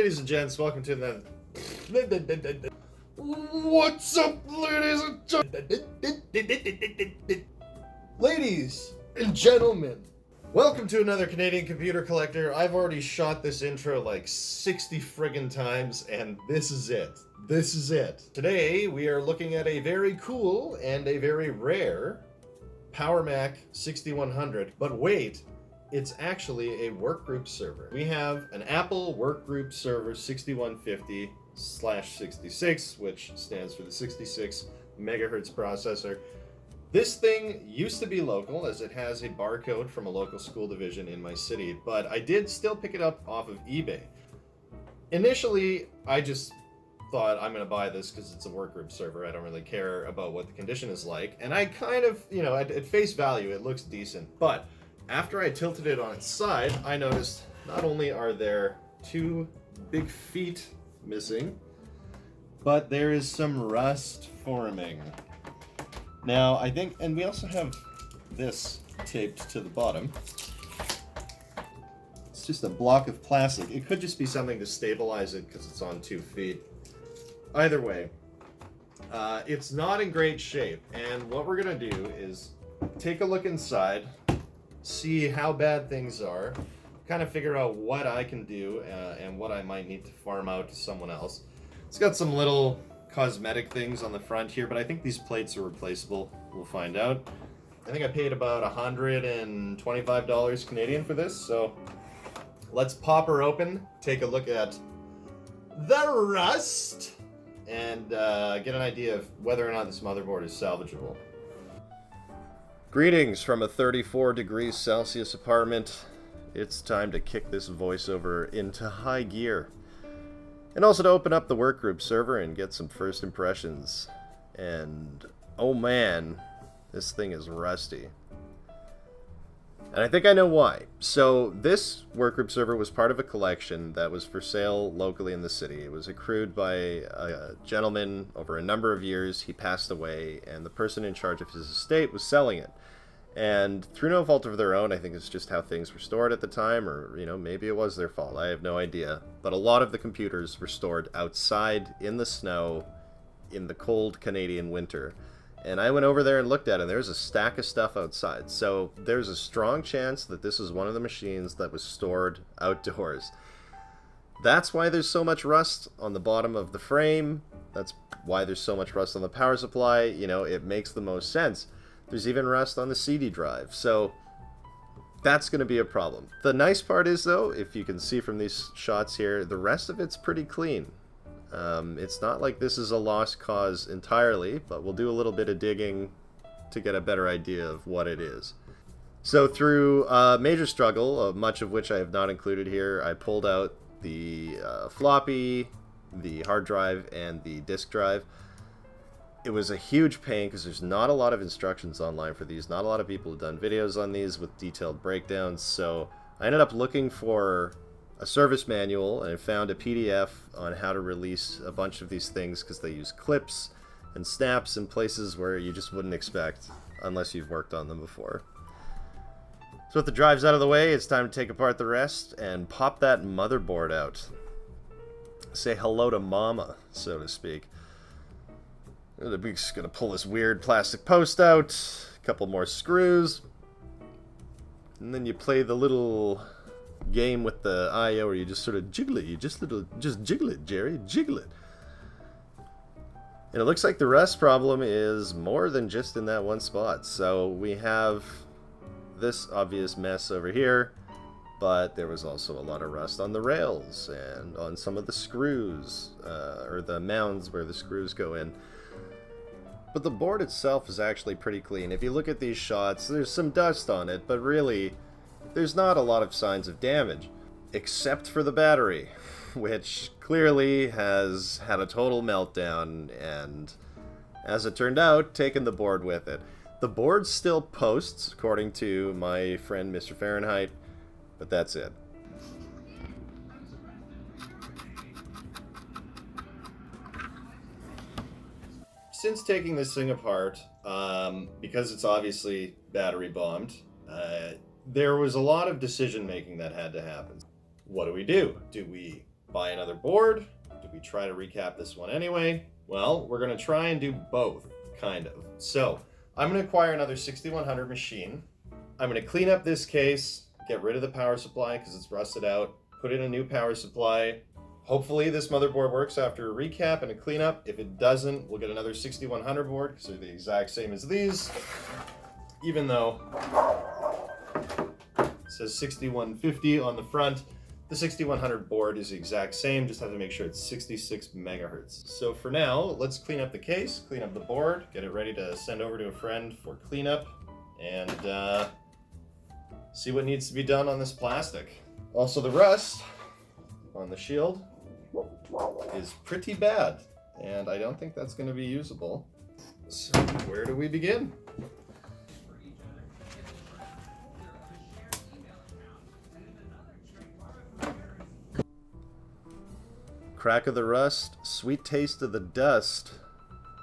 Ladies and gents, welcome to the... What's up, ladies and gentlemen? Ladies and gentlemen, welcome to another Canadian Computer Collector. I've already shot this intro like 60 friggin' times, and this is it. This is it. Today, we are looking at a very cool and a very rare Power Mac 6100. But wait, it's actually a Workgroup Server. We have an Apple Workgroup Server 6150/66, which stands for the 66 megahertz processor. This thing used to be local, as it has a barcode from a local school division in my city, but I did still pick it up off of eBay. Initially, I just thought I'm going to buy this because it's a Workgroup Server. I don't really care about what the condition is like, and I kind of, at face value, it looks decent, but after I tilted it on its side, I noticed not only are there two big feet missing, but there is some rust forming. Now, I think, and we also have this taped to the bottom. It's just a block of plastic. It could just be something to stabilize it because it's on 2 feet. Either way, it's not in great shape, and what we're gonna do is take a look inside, see how bad things are, kind of figure out what I can do and what I might need to farm out to someone else. It's got some little cosmetic things on the front here, but I think these plates are replaceable. We'll find out. I think I paid about $125 Canadian for this, so let's pop her open, take a look at the rust, and get an idea of whether or not this motherboard is salvageable. Greetings from a 34 degrees Celsius apartment. It's time to kick this voiceover into high gear. And also to open up the Workgroup Server and get some first impressions. And, oh man, this thing is rusty. And I think I know why. So, this Workgroup Server was part of a collection that was for sale locally in the city. It was accrued by a gentleman over a number of years. He passed away, and the person in charge of his estate was selling it. And through no fault of their own, I think it's just how things were stored at the time, or, maybe it was their fault. I have no idea. But a lot of the computers were stored outside in the snow in the cold Canadian winter. And I went over there and looked at it, and there's a stack of stuff outside. So there's a strong chance that this is one of the machines that was stored outdoors. That's why there's so much rust on the bottom of the frame. That's why there's so much rust on the power supply. It makes the most sense. There's even rust on the CD drive, so that's going to be a problem. The nice part is, though, if you can see from these shots here, the rest of it's pretty clean. It's not like this is a lost cause entirely, but we'll do a little bit of digging to get a better idea of what it is. So through a major struggle, much of which I have not included here, I pulled out the floppy, the hard drive, and the disk drive. It was a huge pain because there's not a lot of instructions online for these. Not a lot of people have done videos on these with detailed breakdowns. So I ended up looking for a service manual and found a PDF on how to release a bunch of these things because they use clips and snaps in places where you just wouldn't expect unless you've worked on them before. So with the drives out of the way, it's time to take apart the rest and pop that motherboard out. Say hello to mama, so to speak. We're just going to pull this weird plastic post out, a couple more screws, and then you play the little game with the I/O where you just sort of jiggle it. You just jiggle it, Jerry, jiggle it. And it looks like the rust problem is more than just in that one spot. So we have this obvious mess over here, but there was also a lot of rust on the rails and on some of the screws, or the mounds where the screws go in. But the board itself is actually pretty clean. If you look at these shots, there's some dust on it, but really, there's not a lot of signs of damage. Except for the battery, which clearly has had a total meltdown, and as it turned out, taken the board with it. The board still posts, according to my friend Mr. Fahrenheit, but that's it. Since taking this thing apart, because it's obviously battery bombed, there was a lot of decision making that had to happen. What do? Do we buy another board? Do we try to recap this one anyway? Well, we're going to try and do both, kind of. So, I'm going to acquire another 6100 machine. I'm going to clean up this case, get rid of the power supply because it's rusted out, put in a new power supply. Hopefully this motherboard works after a recap and a cleanup. If it doesn't, we'll get another 6100 board because they're the exact same as these. Even though it says 6150 on the front, the 6100 board is the exact same, just have to make sure it's 66 megahertz. So for now, let's clean up the case, clean up the board, get it ready to send over to a friend for cleanup, and see what needs to be done on this plastic. Also, the rust on the shield is pretty bad, and I don't think that's going to be usable. So where do we begin? Crack of the rust, sweet taste of the dust.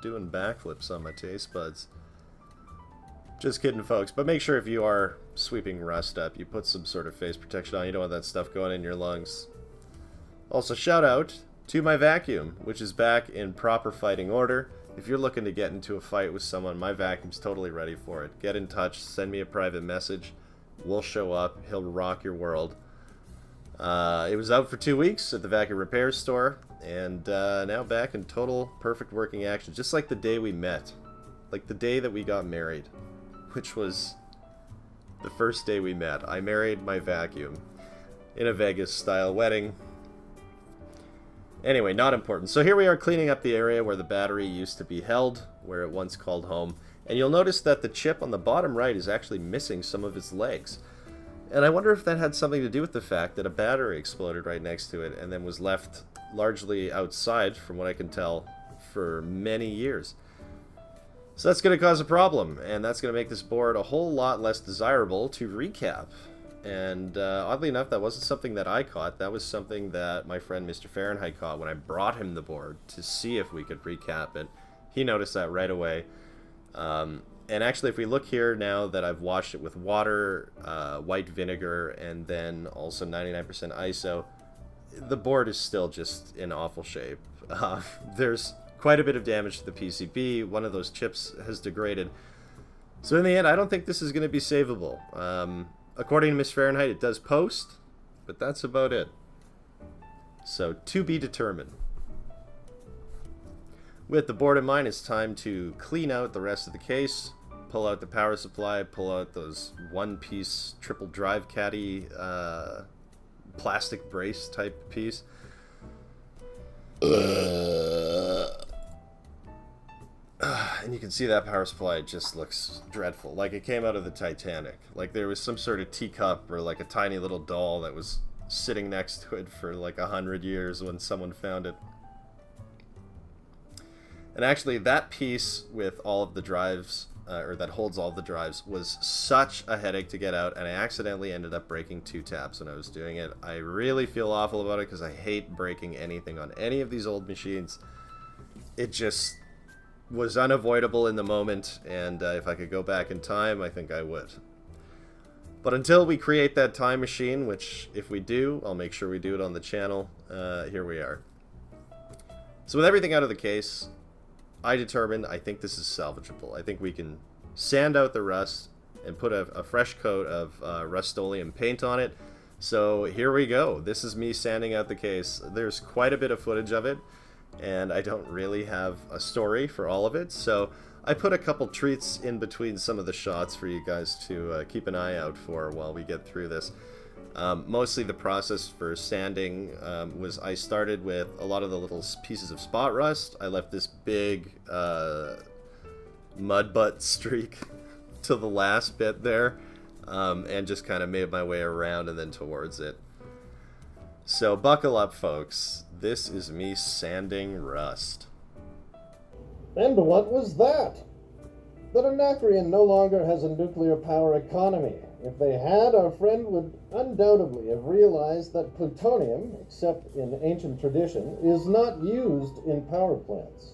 Doing backflips on my taste buds. Just kidding, folks, but make sure if you are sweeping rust up, you put some sort of face protection on. You don't want that stuff going in your lungs. Also, shout out to my vacuum, which is back in proper fighting order. If you're looking to get into a fight with someone, my vacuum's totally ready for it. Get in touch, send me a private message. We'll show up. He'll rock your world. It was out for 2 weeks at the vacuum repair store, and now back in total perfect working action, just like the day we met. Like the day that we got married, which was the first day we met. I married my vacuum in a Vegas-style wedding. Anyway, not important. So here we are cleaning up the area where the battery used to be held, where it once called home. And you'll notice that the chip on the bottom right is actually missing some of its legs. And I wonder if that had something to do with the fact that a battery exploded right next to it and then was left largely outside, from what I can tell, for many years. So that's going to cause a problem, and that's going to make this board a whole lot less desirable to recap. And oddly enough, that wasn't something that I caught. That was something that my friend Mr. Fahrenheit caught when I brought him the board to see if we could recap it. He noticed that right away. And actually, if we look here now that I've washed it with water, white vinegar, and then also 99% ISO, the board is still just in awful shape. There's quite a bit of damage to the PCB. One of those chips has degraded. So in the end, I don't think this is going to be savable. According to Miss Fahrenheit, it does post, but that's about it. So to be determined. With the board in mind, it's time to clean out the rest of the case, pull out the power supply, pull out those one-piece triple drive caddy plastic brace type piece. And you can see that power supply just looks dreadful. Like it came out of the Titanic. Like there was some sort of teacup or like a tiny little doll that was sitting next to it for like 100 years when someone found it. And actually, that piece with all of the drives, or that holds all of the drives, was such a headache to get out, and I accidentally ended up breaking 2 tabs when I was doing it. I really feel awful about it because I hate breaking anything on any of these old machines. It just was unavoidable in the moment, and if I could go back in time, I think I would. But until we create that time machine, which if we do, I'll make sure we do it on the channel, here we are. So with everything out of the case, I determined I think this is salvageable. I think we can sand out the rust and put a fresh coat of Rust-Oleum paint on it. So here we go. This is me sanding out the case. There's quite a bit of footage of it, and I don't really have a story for all of it. So I put a couple treats in between some of the shots for you guys to keep an eye out for while we get through this. Mostly the process for sanding was I started with a lot of the little pieces of spot rust. I left this big mud butt streak to the last bit there, and just kind of made my way around and then towards it. So buckle up, folks. This is me sanding rust. And what was that? That Anacreon no longer has a nuclear power economy. If they had, our friend would undoubtedly have realized that plutonium, except in ancient tradition, is not used in power plants.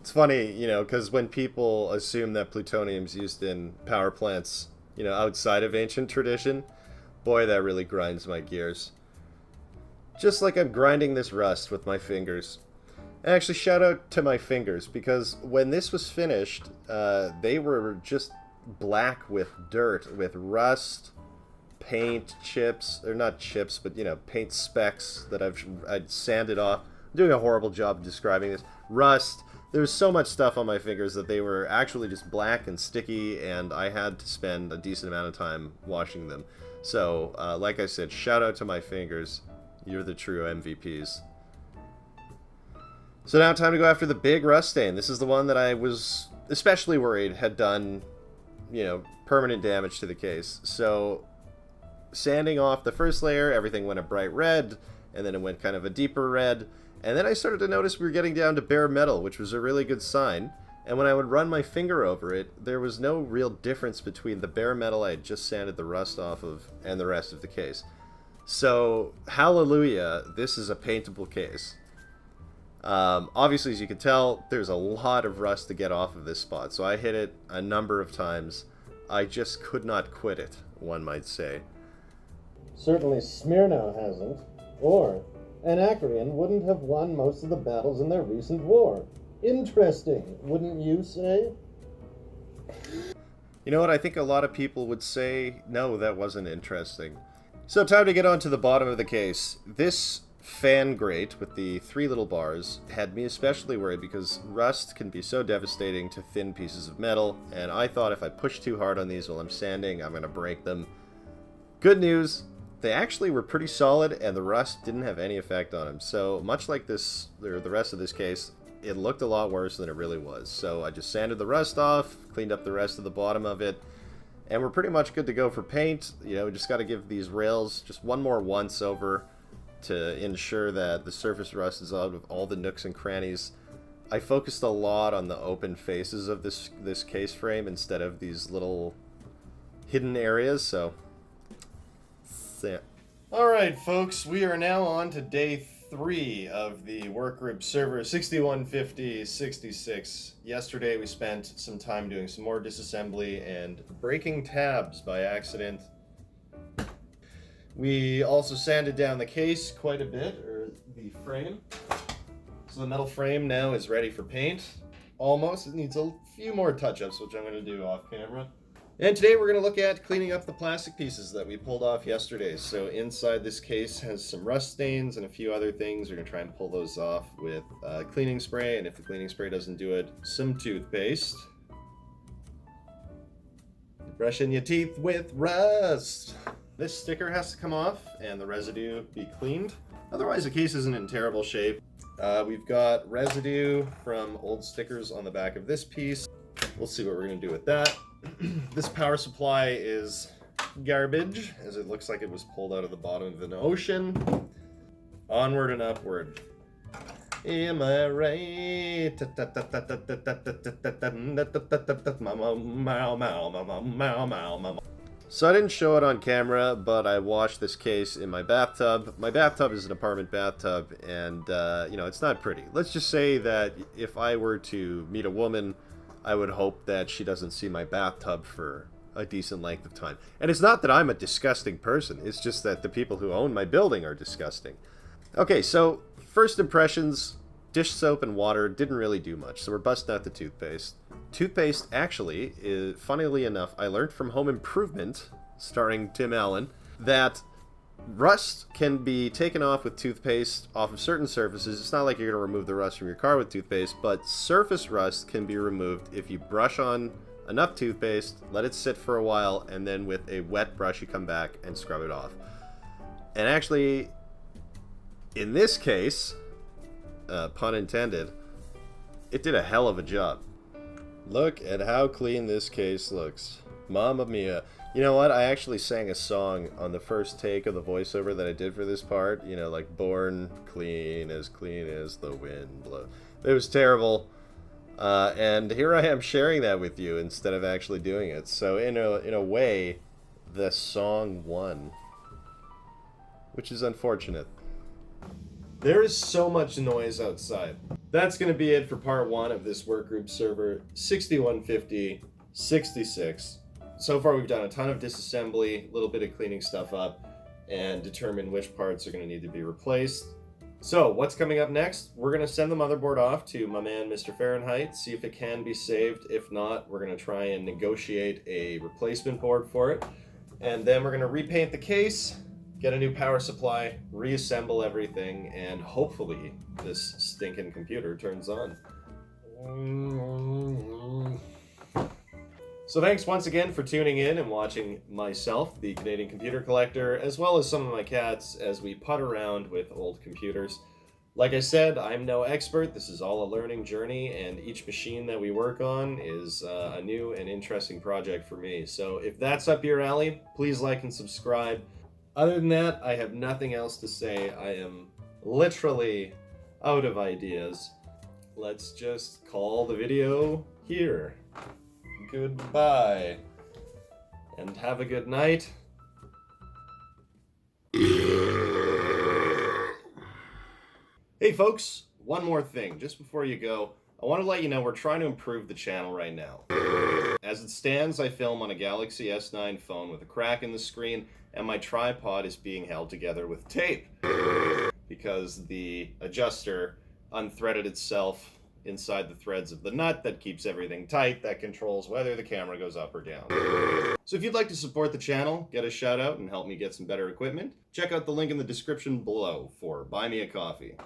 It's funny, you know, because when people assume that plutonium's used in power plants, you know, outside of ancient tradition, boy, that really grinds my gears. Just like I'm grinding this rust with my fingers. And actually, shout out to my fingers, because when this was finished, they were just black with dirt, with rust, paint chips, or not chips, but, you know, paint specks that I'd sanded off. I'm doing a horrible job of describing this. Rust. There was so much stuff on my fingers that they were actually just black and sticky, and I had to spend a decent amount of time washing them. So, like I said, shout out to my fingers. You're the true MVPs. So now time to go after the big rust stain. This is the one that I was especially worried had done, you know, permanent damage to the case. So, sanding off the first layer, everything went a bright red, and then it went kind of a deeper red. And then I started to notice we were getting down to bare metal, which was a really good sign. And when I would run my finger over it, there was no real difference between the bare metal I had just sanded the rust off of and the rest of the case. So, hallelujah, this is a paintable case. Obviously, as you can tell, there's a lot of rust to get off of this spot. So I hit it a number of times. I just could not quit it, one might say. Certainly Smyrna hasn't, or Anacreon wouldn't have won most of the battles in their recent war. Interesting, wouldn't you say? You know what, I think a lot of people would say, no, that wasn't interesting. So time to get on to the bottom of the case. This fan grate with the 3 little bars had me especially worried because rust can be so devastating to thin pieces of metal, and I thought if I push too hard on these while I'm sanding, I'm going to break them. Good news, they actually were pretty solid and the rust didn't have any effect on them. So much like this, or the rest of this case, it looked a lot worse than it really was. So I just sanded the rust off, cleaned up the rest of the bottom of it, and we're pretty much good to go for paint. You know, we just got to give these rails just one more once over to ensure that the surface rust is out of all the nooks and crannies. I focused a lot on the open faces of this case frame instead of these little hidden areas, so yeah. Alright folks, we are now on to day 3 of the Workgroup Server 6150-66. Yesterday we spent some time doing some more disassembly and breaking tabs by accident. We also sanded down the case quite a bit, or the frame. So the metal frame now is ready for paint. Almost. It needs a few more touch-ups, which I'm going to do off camera. And today we're going to look at cleaning up the plastic pieces that we pulled off yesterday. So inside this case has some rust stains and a few other things. We're going to try and pull those off with cleaning spray, and if the cleaning spray doesn't do it, some toothpaste. Brushing your teeth with rust. This sticker has to come off and the residue be cleaned. Otherwise the case isn't in terrible shape. We've got residue from old stickers on the back of this piece. We'll see what we're going to do with that. This power supply is garbage, as it looks like it was pulled out of the bottom of an ocean. Onward and upward. Am I right? So I didn't show it on camera, but I washed this case in my bathtub. My bathtub is an apartment bathtub, and, you know, it's not pretty. Let's just say that if I were to meet a woman, I would hope that she doesn't see my bathtub for a decent length of time. And it's not that I'm a disgusting person, it's just that the people who own my building are disgusting. Okay, so first impressions, dish soap and water didn't really do much, so we're busting out the toothpaste. Toothpaste, actually, funnily enough, I learned from Home Improvement, starring Tim Allen, that rust can be taken off with toothpaste off of certain surfaces. It's not like you're going to remove the rust from your car with toothpaste, but surface rust can be removed if you brush on enough toothpaste, let it sit for a while, and then with a wet brush you come back and scrub it off. And actually, in this case, pun intended, it did a hell of a job. Look at how clean this case looks. Mamma mia. You know what? I actually sang a song on the first take of the voiceover that I did for this part. You know, like, born clean as the wind blows. It was terrible. And here I am sharing that with you instead of actually doing it. So in a way, the song won. Which is unfortunate. There is so much noise outside. That's going to be it for part 1 of this Workgroup Server 6150-66. So far we've done a ton of disassembly, a little bit of cleaning stuff up, and determine which parts are going to need to be replaced. So, what's coming up next? We're going to send the motherboard off to my man Mr. Fahrenheit, see if it can be saved. If not, we're going to try and negotiate a replacement board for it. And then we're going to repaint the case, get a new power supply, reassemble everything, and hopefully this stinking computer turns on. So thanks once again for tuning in and watching myself, the Canadian Computer Collector, as well as some of my cats as we putt around with old computers. Like I said, I'm no expert. This is all a learning journey, and each machine that we work on is a new and interesting project for me. So if that's up your alley, please like and subscribe. Other than that, I have nothing else to say. I am literally out of ideas. Let's just call the video here. Goodbye. And have a good night. Hey folks, one more thing. Just before you go, I want to let you know we're trying to improve the channel right now. As it stands, I film on a Galaxy S9 phone with a crack in the screen, and my tripod is being held together with tape. Because the adjuster unthreaded itself inside the threads of the nut that keeps everything tight, that controls whether the camera goes up or down. So if you'd like to support the channel, get a shout out and help me get some better equipment, check out the link in the description below for Buy Me a Coffee.